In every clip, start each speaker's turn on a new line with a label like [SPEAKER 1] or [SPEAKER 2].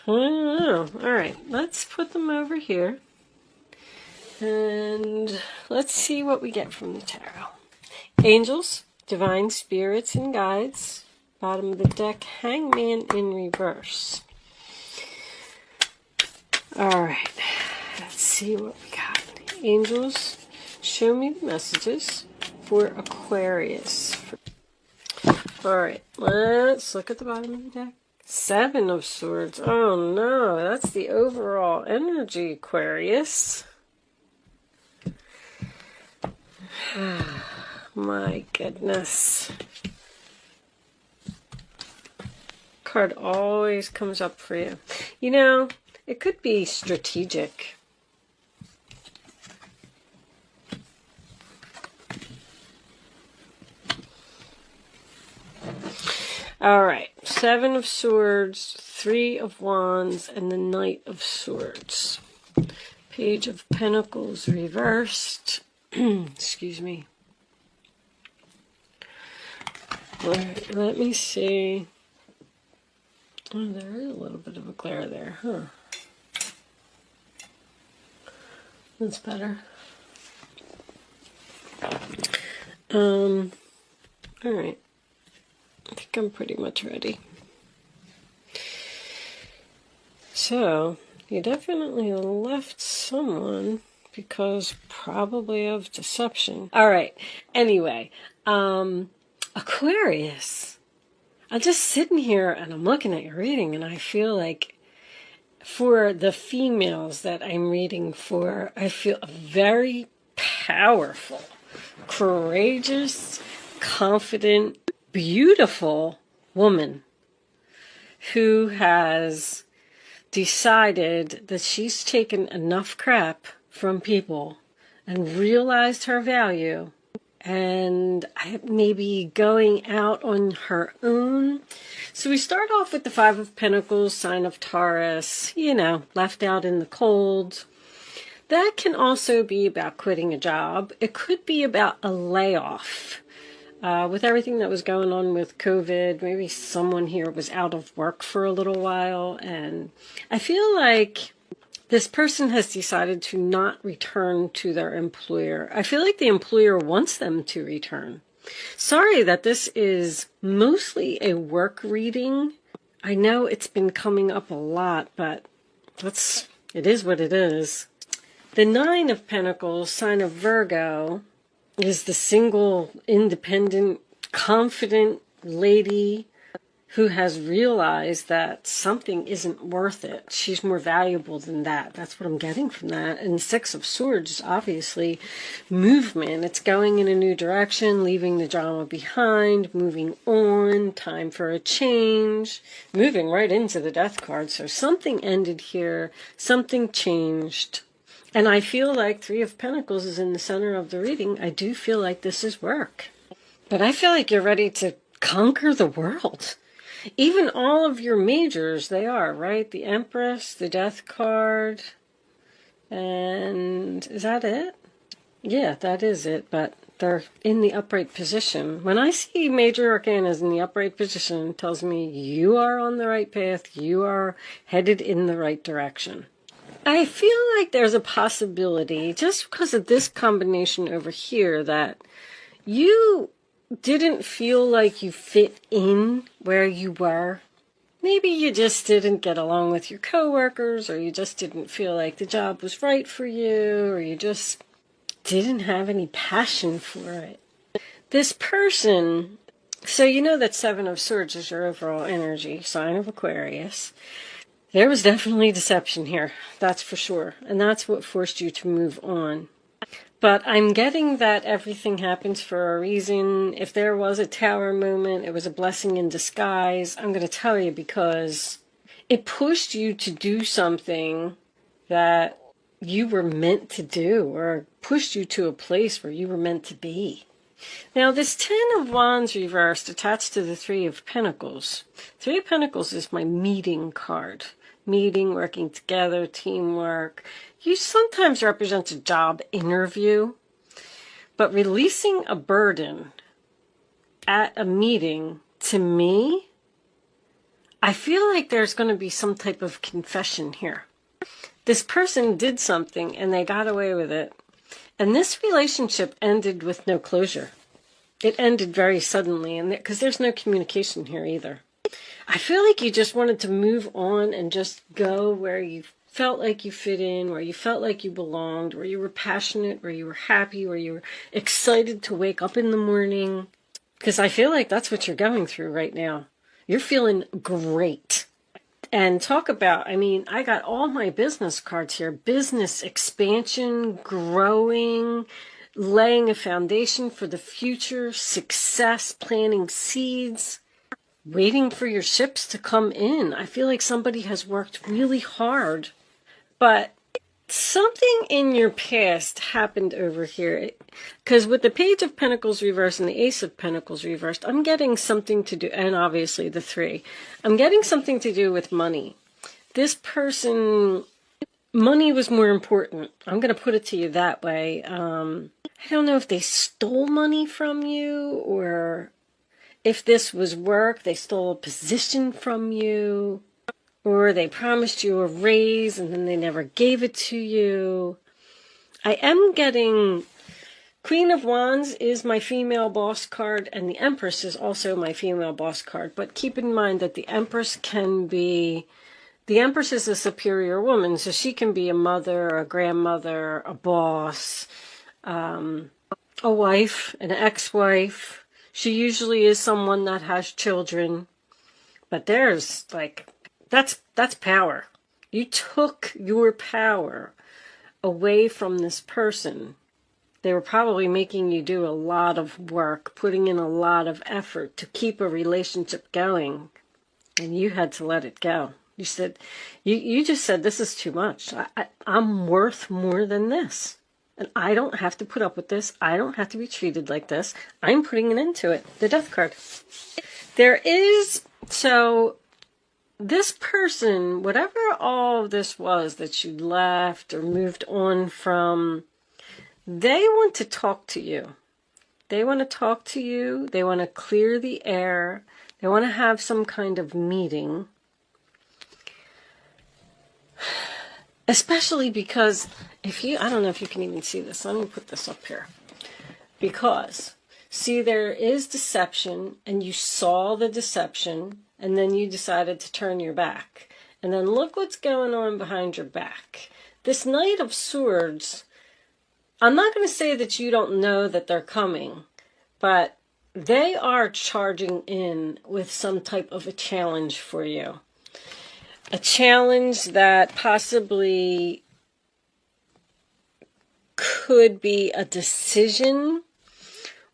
[SPEAKER 1] I don't know. All right, let's put them over here. And let's see what we get from the tarot. Angels, divine spirits and guides. Bottom of the deck, Hangman in reverse. All right, let's see what we got. Angels, show me the messages for Aquarius. All right, let's look at the bottom of the deck. Seven of Swords. Oh no, that's the overall energy, Aquarius. My goodness. Card always comes up for you. You know, it could be strategic. All right, Seven of Swords, Three of Wands, and the Knight of Swords. Page of Pentacles reversed. Excuse me. All right, let me see. Oh, there is a little bit of a glare there, huh? That's better. All right. I think I'm pretty much ready. So, you definitely left someone because probably of deception. All right. Anyway, Aquarius. I'm just sitting here and I'm looking at your reading and I feel like for the females that I'm reading for, I feel very powerful, courageous, confident, beautiful woman who has decided that she's taken enough crap from people and realized her value and maybe going out on her own. So we start off with the Five of Pentacles, sign of Taurus, you know, left out in the cold. That can also be about quitting a job. It could be about a layoff. With everything that was going on with COVID, maybe someone here was out of work for a little while, and I feel like this person has decided to not return to their employer. I feel like the employer wants them to return. Sorry that this is mostly a work reading. I know it's been coming up a lot, but it is what it is. The Nine of Pentacles, sign of Virgo, is the single, independent, confident lady who has realized that something isn't worth it. She's more valuable than that. That's what I'm getting from that. And Six of Swords is obviously movement. It's going in a new direction, leaving the drama behind, moving on, time for a change, moving right into the Death card. So something ended here, something changed. And I feel like Three of Pentacles is in the center of the reading. I do feel like this is work. But I feel like you're ready to conquer the world. Even all of your majors, they are, right? The Empress, the Death card, and is that it? Yeah, that is it, but they're in the upright position. When I see major arcanas in the upright position, it tells me you are on the right path, you are headed in the right direction. I feel like there's a possibility, just because of this combination over here, that you didn't feel like you fit in where you were. Maybe you just didn't get along with your coworkers, or you just didn't feel like the job was right for you, or you just didn't have any passion for it. This person, so you know that Seven of Swords is your overall energy, sign of Aquarius. There was definitely deception here, that's for sure. And that's what forced you to move on. But I'm getting that everything happens for a reason. If there was a tower moment, it was a blessing in disguise. I'm going to tell you, because it pushed you to do something that you were meant to do, or pushed you to a place where you were meant to be. Now, this Ten of Wands reversed attached to the Three of Pentacles. Three of Pentacles is my meeting card. Meeting, working together, teamwork. You sometimes represent a job interview, but releasing a burden at a meeting, to me, I feel like there's going to be some type of confession here. This person did something and they got away with it. And this relationship ended with no closure. It ended very suddenly, and because there's no communication here either. I feel like you just wanted to move on and just go where you felt like you fit in, where you felt like you belonged, where you were passionate, where you were happy, where you were excited to wake up in the morning. Because I feel like that's what you're going through right now. You're feeling great. And talk about, I mean, I got all my business cards here. Business expansion, growing, laying a foundation for the future, success, planting seeds, waiting for your ships to come in. I feel like somebody has worked really hard, but something in your past happened over here. Because with the Page of Pentacles reversed and the Ace of Pentacles reversed, I'm getting something to do, and obviously the 3. I'm getting something to do with money. This person, money was more important. I'm going to put it to you that way. I don't know if they stole money from you, or if this was work, they stole a position from you, or they promised you a raise and then they never gave it to you. I am getting Queen of Wands is my female boss card, and the Empress is also my female boss card. But keep in mind that the Empress is a superior woman, so she can be a mother, a grandmother, a boss, a wife, an ex-wife. She usually is someone that has children. But there's that's power. You took your power away from this person. They were probably making you do a lot of work, putting in a lot of effort to keep a relationship going, and you had to let it go. You said, you just said, this is too much. I'm worth more than this, and I don't have to put up with this. I don't have to be treated like this. I'm putting an end to it. The Death card. So this person, whatever all of this was that you left or moved on from, they want to talk to you. They want to talk to you. They want to clear the air. They want to have some kind of meeting. Especially because I don't know if you can even see this. Let me put this up here. Because, see, there is deception, and you saw the deception, and then you decided to turn your back. And then look what's going on behind your back. This Knight of Swords, I'm not going to say that you don't know that they're coming, but they are charging in with some type of a challenge for you. A challenge that possibly could be a decision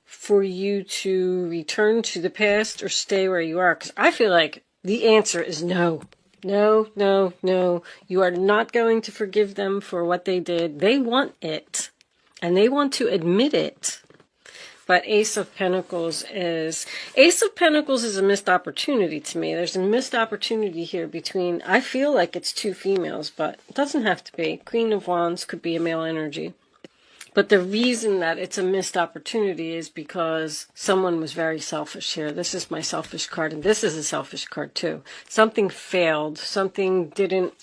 [SPEAKER 1] for you to return to the past or stay where you are. Because I feel like the answer is no. No, no, no. You are not going to forgive them for what they did. They want it. And they want to admit it. But Ace of Pentacles is a missed opportunity to me. There's a missed opportunity here between, I feel like it's 2 females, but it doesn't have to be. Queen of Wands could be a male energy. But the reason that it's a missed opportunity is because someone was very selfish here. This is my selfish card, and this is a selfish card too. Something failed. Something didn't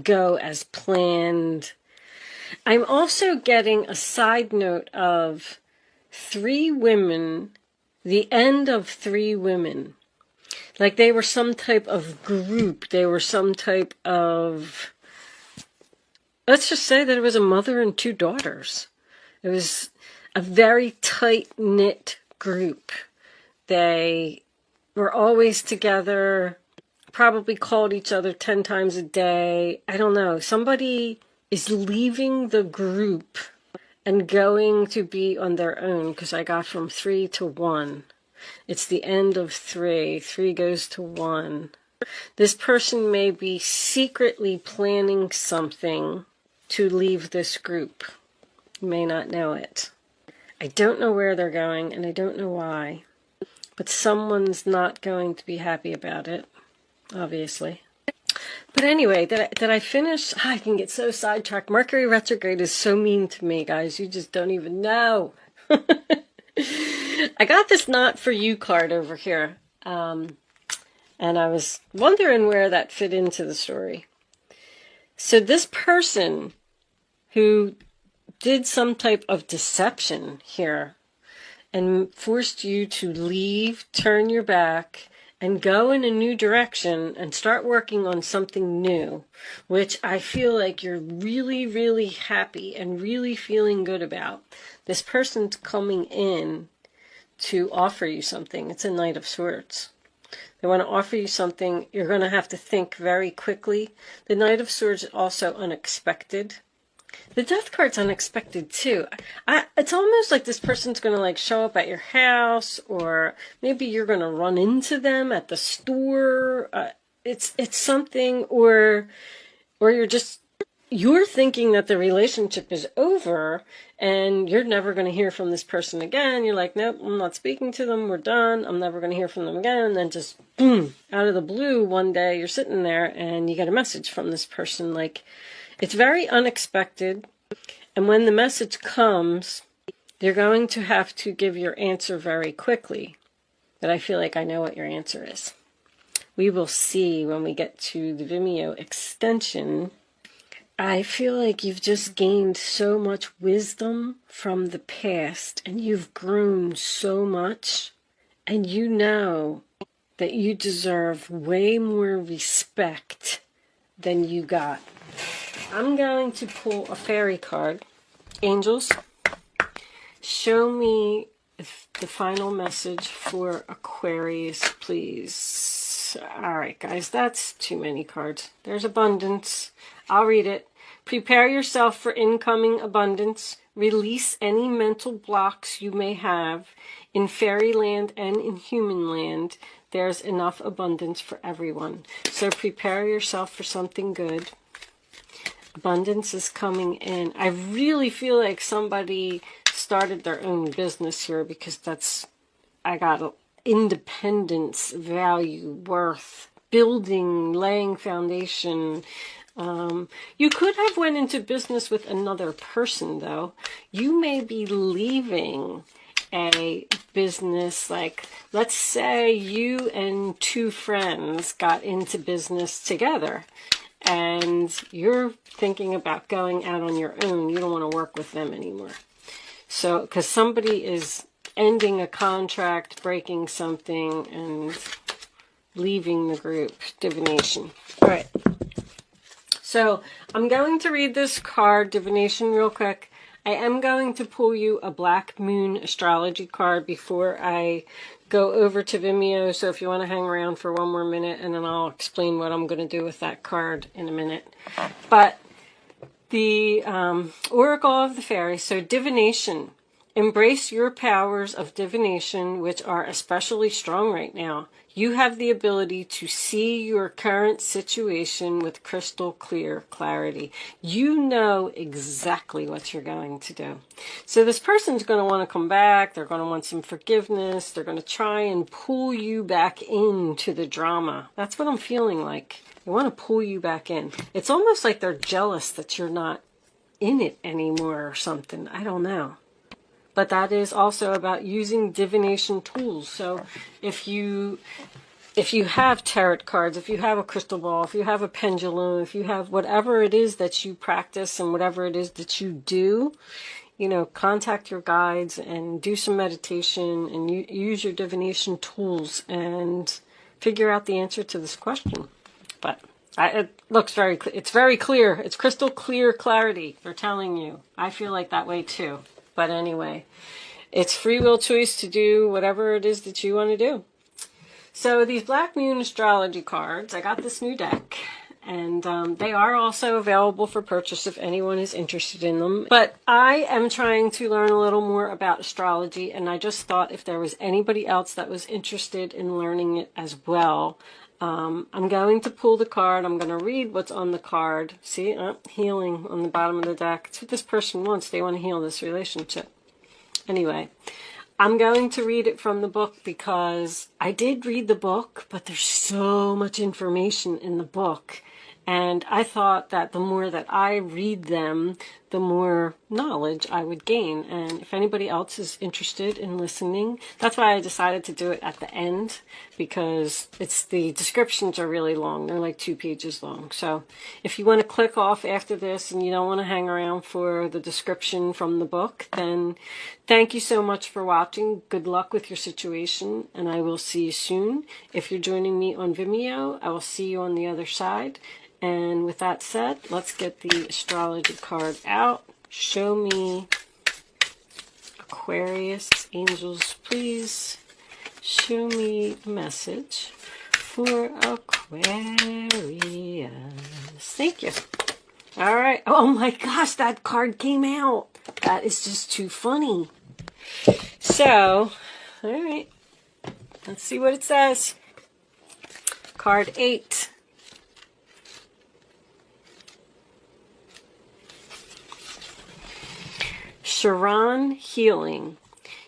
[SPEAKER 1] go as planned. I'm also getting a side note of 3 women, the end of 3 women. Like they were some type of group. They were some type of, let's just say that it was a mother and 2 daughters. It was a very tight-knit group. They were always together, probably called each other 10 times a day. I don't know. Somebody is leaving the group and going to be on their own, because I got from 3 to 1. It's the end of 3. 3 goes to 1. This person may be secretly planning something to leave this group. You may not know it. I don't know where they're going, and I don't know why. But someone's not going to be happy about it, obviously. But anyway, did I finish? I can get so sidetracked. Mercury retrograde is so mean to me, guys. You just don't even know. I got this Not For You card over here. And I was wondering where that fit into the story. So this person who did some type of deception here and forced you to leave, turn your back, and go in a new direction and start working on something new, which I feel like you're really, really happy and really feeling good about. This person's coming in to offer you something. It's a Knight of Swords. They want to offer you something. You're going to have to think very quickly. The Knight of Swords is also unexpected. The Death card's unexpected too. It's almost like this person's going to like show up at your house, or maybe you're going to run into them at the store. It's something, or you're thinking that the relationship is over and you're never going to hear from this person again. You're like, nope, I'm not speaking to them. We're done. I'm never going to hear from them again. And then just boom, out of the blue, one day you're sitting there and you get a message from this person. Like, it's very unexpected. And when the message comes, you're going to have to give your answer very quickly. But I feel like I know what your answer is. We will see when we get to the Vimeo extension. I feel like you've just gained so much wisdom from the past, and you've grown so much, and you know that you deserve way more respect than you got. I'm going to pull a fairy card. Angels, show me the final message for Aquarius, please. All right, guys, that's too many cards. There's abundance. I'll read it. Prepare yourself for incoming abundance. Release any mental blocks you may have. In fairyland and in human land, there's enough abundance for everyone. So prepare yourself for something good. Abundance is coming in. I really feel like somebody started their own business here, because I got independence, value, worth, building, laying foundation. You could have went into business with another person, though. You may be leaving a business, like, let's say you and two friends got into business together, and you're thinking about going out on your own. You don't want to work with them anymore. So, because somebody is ending a contract, breaking something, and leaving the group. Divination. All right. So, I'm going to read this card, Divination, real quick. I am going to pull you a Black Moon astrology card before I go over to Vimeo. So if you want to hang around for one more minute, and then I'll explain what I'm going to do with that card in a minute. But the Oracle of the Fairies. So Divination. Embrace your powers of divination, which are especially strong right now. You have the ability to see your current situation with crystal clear clarity. You know exactly what you're going to do. So this person's going to want to come back. They're going to want some forgiveness. They're going to try and pull you back into the drama. That's what I'm feeling like. They want to pull you back in. It's almost like they're jealous that you're not in it anymore or something. I don't know. But that is also about using divination tools. So if you have tarot cards, if you have a crystal ball, if you have a pendulum, if you have whatever it is that you practice and whatever it is that you do, you know, contact your guides and do some meditation and use your divination tools and figure out the answer to this question. But it looks very clear. It's very clear. It's crystal clear clarity. They're telling you. I feel like that way too. But anyway, it's free will choice to do whatever it is that you want to do. So these Black Moon astrology cards, I got this new deck, and they are also available for purchase if anyone is interested in them. But I am trying to learn a little more about astrology, and I just thought if there was anybody else that was interested in learning it as well, I'm going to pull the card. I'm going to read what's on the card. See, healing on the bottom of the deck. It's what this person wants. They want to heal this relationship. Anyway, I'm going to read it from the book because I did read the book, but there's so much information in the book. And I thought that the more that I read them, the more knowledge I would gain. And if anybody else is interested in listening, that's why I decided to do it at the end, because the descriptions are really long. They're like 2 pages long. So if you want to click off after this and you don't want to hang around for the description from the book, then thank you so much for watching. Good luck with your situation, and I will see you soon. If you're joining me on Vimeo, I will see you on the other side. And with that said, let's get the astrology card out. Show me, Aquarius, angels, please. Show me a message for Aquarius. Thank you. All right. Oh my gosh, that card came out. That is just too funny. So, all right. Let's see what it says. Card 8. Chiron, healing.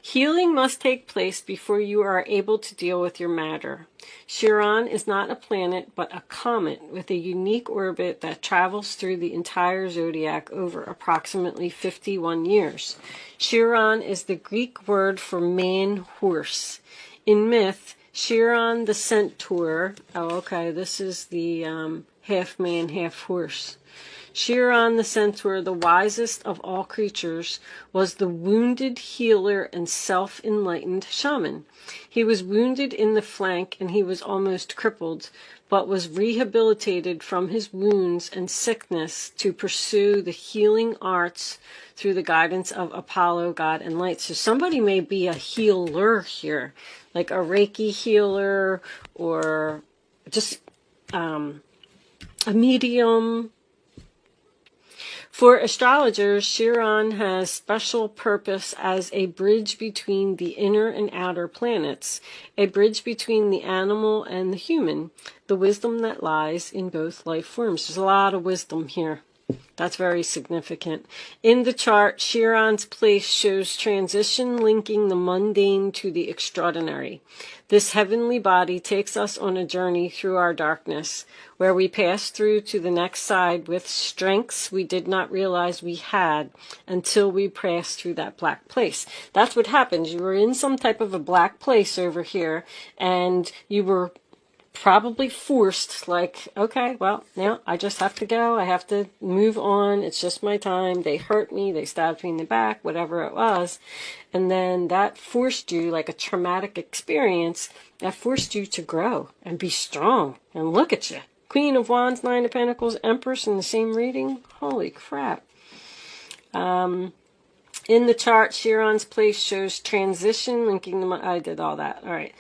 [SPEAKER 1] Healing must take place before you are able to deal with your matter. Chiron is not a planet, but a comet with a unique orbit that travels through the entire zodiac over approximately 51 years. Chiron is the Greek word for man-horse. In myth, Chiron the centaur, this is the half man, half horse. Chiron the centaur, the wisest of all creatures, was the wounded healer and self-enlightened shaman. He was wounded in the flank and he was almost crippled, but was rehabilitated from his wounds and sickness to pursue the healing arts through the guidance of Apollo, God, and light. So somebody may be a healer here, like a Reiki healer or just a medium. For astrologers, Chiron has special purpose as a bridge between the inner and outer planets, a bridge between the animal and the human, the wisdom that lies in both life forms. There's a lot of wisdom here. That's very significant. In the chart, Chiron's place shows transition linking the mundane to the extraordinary. This heavenly body takes us on a journey through our darkness, where we pass through to the next side with strengths we did not realize we had until we passed through that black place. That's what happens. You were in some type of a black place over here, and you were probably forced, like, okay, well, now I just have to go. I have to move on. It's just my time. They hurt me. They stabbed me in the back, whatever it was. And then that forced you, like a traumatic experience, that forced you to grow and be strong. And look at you. Queen of Wands, Nine of Pentacles, Empress in the same reading. Holy crap. In the chart, Chiron's place shows transition linking the... I did all that. All right.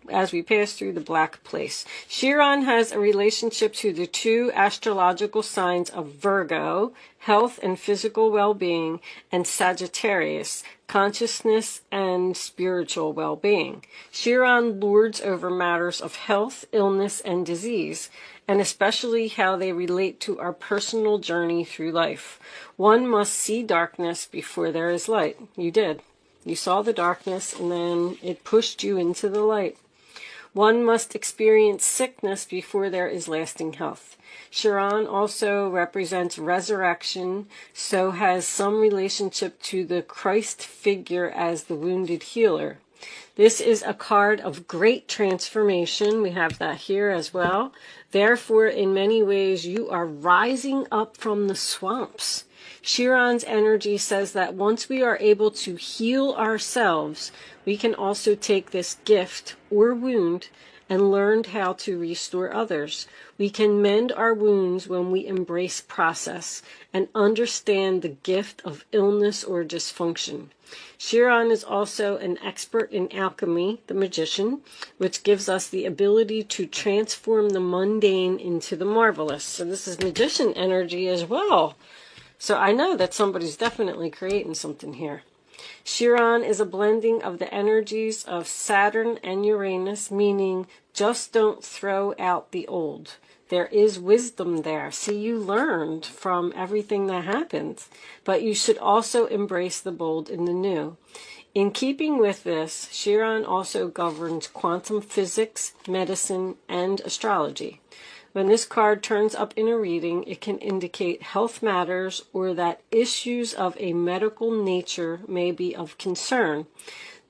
[SPEAKER 1] As we pass through the black place. Chiron has a relationship to the 2 astrological signs of Virgo, health and physical well-being, and Sagittarius, consciousness and spiritual well-being. Chiron lords over matters of health, illness, and disease, and especially how they relate to our personal journey through life. One must see darkness before there is light. You did. You saw the darkness, and then it pushed you into the light. One must experience sickness before there is lasting health. Chiron also represents resurrection, so has some relationship to the Christ figure as the wounded healer. This is a card of great transformation. We have that here as well. Therefore, in many ways, you are rising up from the swamps. Chiron's energy says that once we are able to heal ourselves, we can also take this gift or wound and learn how to restore others. We can mend our wounds when we embrace process and understand the gift of illness or dysfunction. Chiron is also an expert in alchemy, the magician, which gives us the ability to transform the mundane into the marvelous. So this is magician energy as well. So I know that somebody's definitely creating something here. Chiron is a blending of the energies of Saturn and Uranus, meaning just don't throw out the old. There is wisdom there. See, you learned from everything that happened, but you should also embrace the bold in the new. In keeping with this, Chiron also governs quantum physics, medicine, and astrology. When this card turns up in a reading, it can indicate health matters or that issues of a medical nature may be of concern.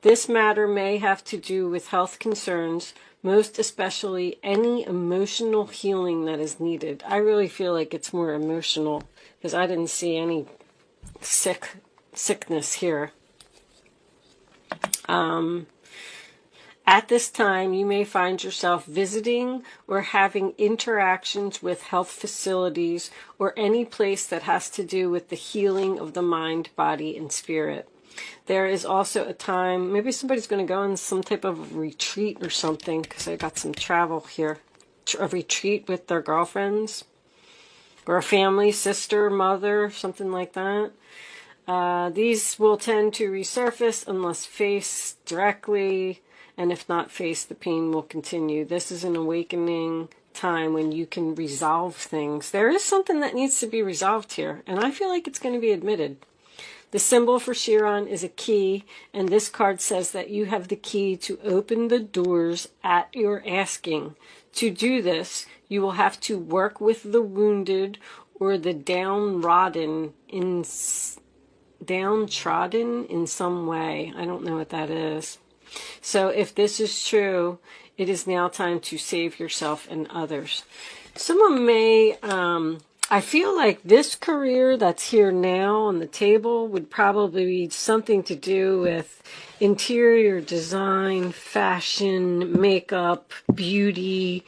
[SPEAKER 1] This matter may have to do with health concerns, most especially any emotional healing that is needed. I really feel like it's more emotional because I didn't see any sickness here. At this time, you may find yourself visiting or having interactions with health facilities or any place that has to do with the healing of the mind, body, and spirit. There is also a time, maybe somebody's going to go on some type of retreat or something, because I got some travel here. A retreat with their girlfriends or a family, sister, mother, something like that. These will tend to resurface unless faced directly, and if not faced, the pain will continue. This is an awakening time when you can resolve things. There is something that needs to be resolved here, and I feel like it's going to be admitted. The symbol for Chiron is a key, and this card says that you have the key to open the doors at your asking. To do this, you will have to work with the wounded or the downtrodden in some way. I don't know what that is. So if this is true, it is now time to save yourself and others. Someone may, I feel like this career that's here now on the table would probably be something to do with interior design, fashion, makeup, beauty,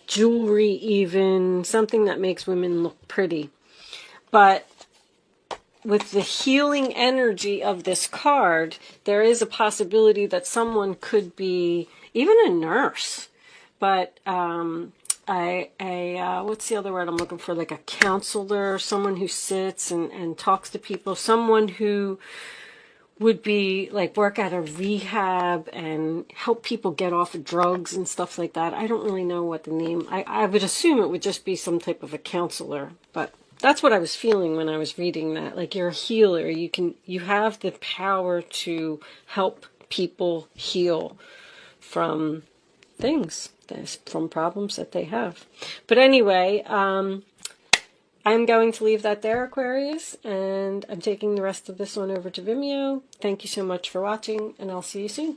[SPEAKER 1] jewelry even, something that makes women look pretty. But with the healing energy of this card, there is a possibility that someone could be even a nurse, but what's the other word I'm looking for? Like a counselor, someone who sits and talks to people, someone who would be like work at a rehab and help people get off of drugs and stuff like that. I don't really know what the name, I would assume it would just be some type of a counselor, but that's what I was feeling when I was reading that. Like, you're a healer. You have the power to help people heal from things, from problems that they have. But anyway, I'm going to leave that there, Aquarius, and I'm taking the rest of this one over to Vimeo. Thank you so much for watching, and I'll see you soon.